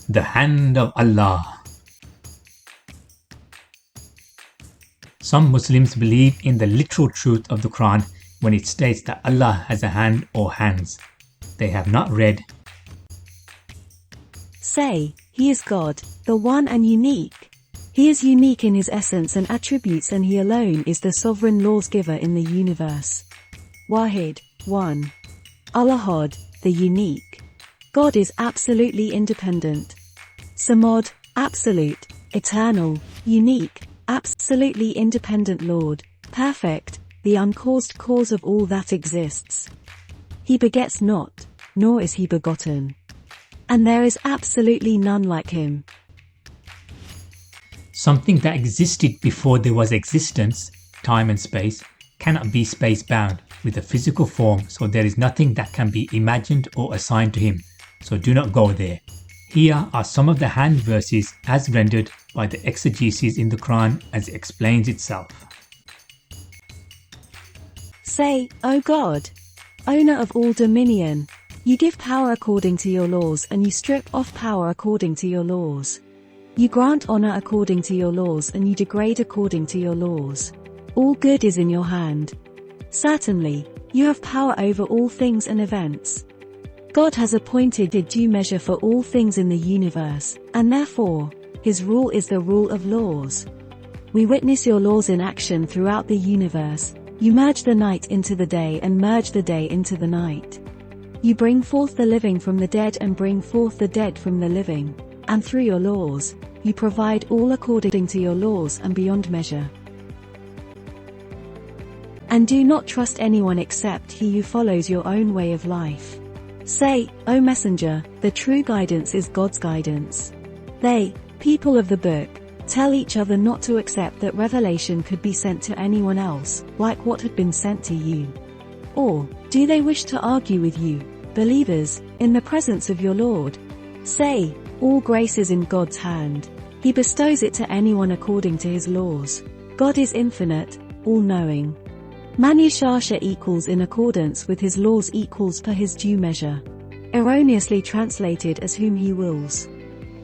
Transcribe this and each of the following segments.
The hand of Allah. Some Muslims believe in the literal truth of the Quran when it states that Allah has a hand or hands. They have not read. Say, He is God, the one and unique. He is unique in His essence and attributes, and He alone is the sovereign laws giver in the universe. Wahid, 1. Al-Ahad, the unique. God is absolutely independent. Samad, absolute, eternal, unique, absolutely independent Lord, perfect, the uncaused cause of all that exists. He begets not, nor is He begotten. And there is absolutely none like Him. Something that existed before there was existence, time and space, cannot be space-bound with a physical form, so there is nothing that can be imagined or assigned to Him, so do not go there. Here are some of the hand verses as rendered by the exegesis in the Quran as it explains itself. Say, O God, owner of all dominion, you give power according to your laws and you strip off power according to your laws. You grant honor according to your laws and you degrade according to your laws. All good is in your hand. Certainly, you have power over all things and events. God has appointed a due measure for all things in the universe, and therefore, His rule is the rule of laws. We witness your laws in action throughout the universe. You merge the night into the day and merge the day into the night. You bring forth the living from the dead and bring forth the dead from the living, and through your laws, you provide all according to your laws and beyond measure. And do not trust anyone except he who follows your own way of life. Say, O Messenger, the true guidance is God's guidance. They, people of the book, tell each other not to accept that revelation could be sent to anyone else, like what had been sent to you. Or, do they wish to argue with you, believers, in the presence of your Lord? Say, all grace is in God's hand. He bestows it to anyone according to His laws. God is infinite, all-knowing. Manushasha equals in accordance with His laws equals per His due measure. Erroneously translated as whom He wills.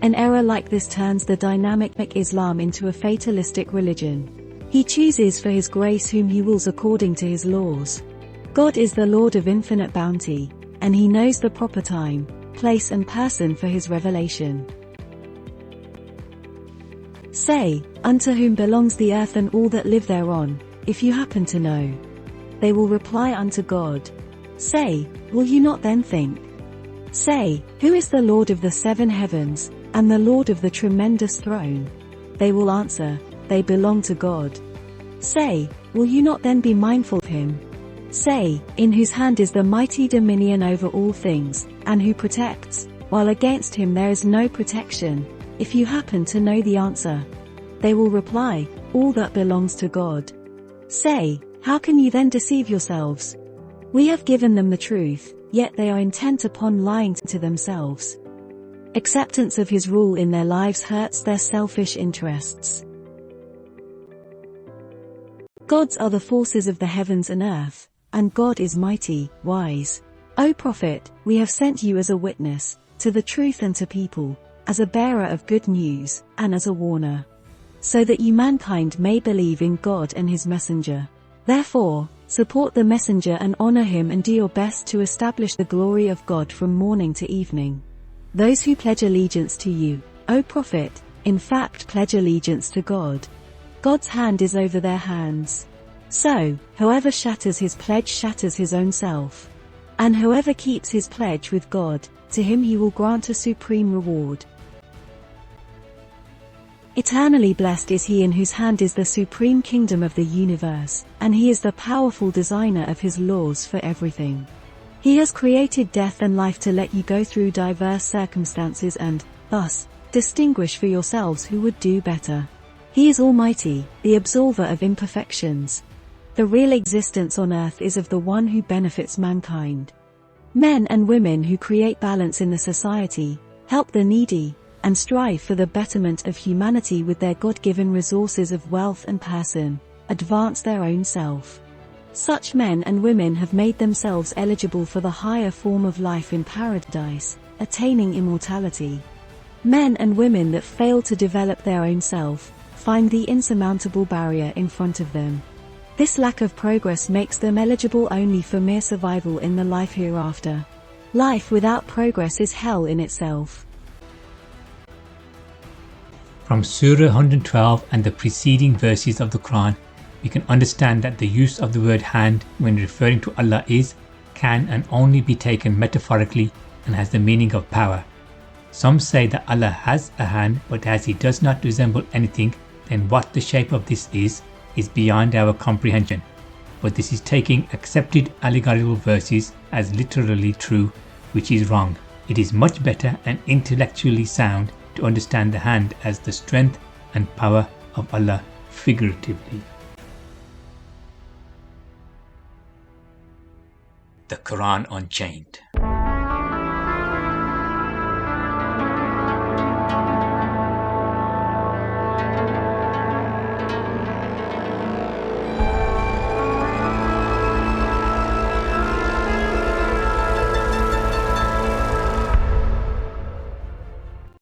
An error like this turns the dynamic Islam into a fatalistic religion. He chooses for His grace whom He wills according to His laws. God is the Lord of infinite bounty, and He knows the proper time, place and person for His revelation. Say, unto whom belongs the earth and all that live thereon, if you happen to know. They will reply unto God. Say, will you not then think? Say, who is the Lord of the 7 heavens, and the Lord of the tremendous throne? They will answer, they belong to God. Say, will you not then be mindful of Him? Say, in whose hand is the mighty dominion over all things, and who protects, while against Him there is no protection, if you happen to know the answer. They will reply, all that belongs to God. Say, how can you then deceive yourselves? We have given them the truth, yet they are intent upon lying to themselves. Acceptance of His rule in their lives hurts their selfish interests. Gods are the forces of the heavens and earth, and God is mighty, wise. O Prophet, we have sent you as a witness, to the truth and to people, as a bearer of good news, and as a warner, so that you mankind may believe in God and His messenger. Therefore, support the messenger and honor him and do your best to establish the glory of God from morning to evening. Those who pledge allegiance to you, O Prophet, in fact pledge allegiance to God. God's hand is over their hands. So, whoever shatters his pledge shatters his own self. And whoever keeps his pledge with God, to him He will grant a supreme reward. Eternally blessed is he in whose hand is the supreme kingdom of the universe, and He is the powerful designer of His laws for everything. He has created death and life to let you go through diverse circumstances and, thus, distinguish for yourselves who would do better. He is Almighty, the absolver of imperfections. The real existence on earth is of the one who benefits mankind. Men and women who create balance in the society, help the needy, and strive for the betterment of humanity with their God-given resources of wealth and person, advance their own self. Such men and women have made themselves eligible for the higher form of life in paradise, attaining immortality. Men and women that fail to develop their own self find the insurmountable barrier in front of them. This lack of progress makes them eligible only for mere survival in the life hereafter. Life without progress is hell in itself. From Surah 112 and the preceding verses of the Quran, we can understand that the use of the word hand when referring to Allah is, can and only be taken metaphorically and has the meaning of power. Some say that Allah has a hand, but as He does not resemble anything, then what the shape of this is beyond our comprehension. But this is taking accepted allegorical verses as literally true, which is wrong. It is much better and intellectually sound to understand the hand as the strength and power of Allah figuratively. The Quran Unchained.